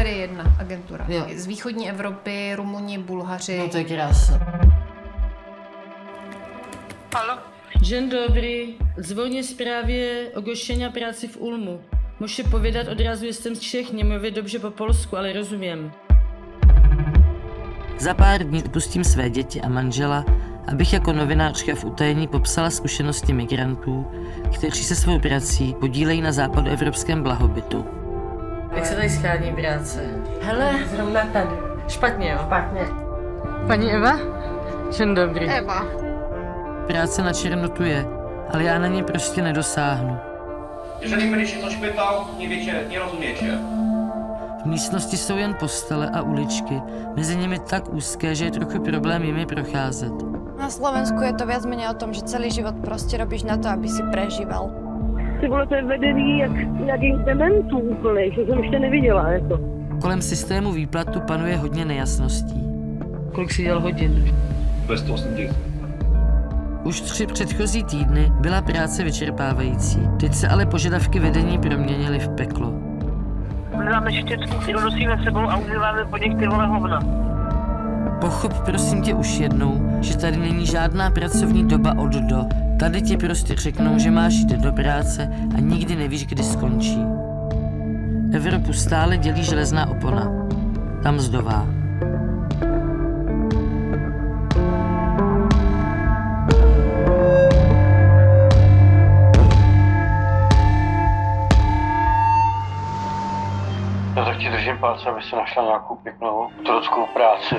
tady jedna agentura. Jo. Z východní Evropy, Rumuni, Bulhaři. No to je krása. Halo? Dzień dobry. Dzwonię w sprawie ogłoszenia pracy w Ulmu. Muszę powiedzieć od razu, jestem z Czech, nie mówię dobrze po polsku, ale rozumiem. Za pár dní pustím své děti a manžela, abych jako novinářka v utajení popsala zkušenosti migrantů, kteří se svou prací podílejí na západoevropském blahobytu. Jak se tady schání práce? Hele, zrovna tady. Špatně, jo? Špatně. Paní Eva? Dzień dobry. Eva. Práce na černo tu je, ale já na ní prostě nedosáhnu. Jeżeli byliście coś pytał, nie wiecie, nie rozumiecie. V místnosti jsou jen postele a uličky, mezi nimi tak úzké, že je trochu problém jimi procházet. Na Slovensku je to viac menej o tom, že celý život prostě robíš na to, aby si prežíval. Ty vole, to je vedený jak nějakých dementů úplných, to jsem ještě neviděla, jako. Kolem systému výplatu panuje hodně nejasností. Kolik si dělal hodin? 280. Už 3 předchozí týdny byla práce vyčerpávající. Teď se ale požadavky vedení proměnily v peklo. My máme štětku, kterou nosíme sebou a umýváme po nich ty vole hovna. Pochop prosím tě už jednou, že tady není žádná pracovní doba od do. Tady ti prostě řeknou, že máš jít do práce a nikdy nevíš, kdy skončí. Evropu stále dělí železná opona. Ta mzdová. Já tak ti držím palce, aby si našla nějakou pěknou otrockou práci.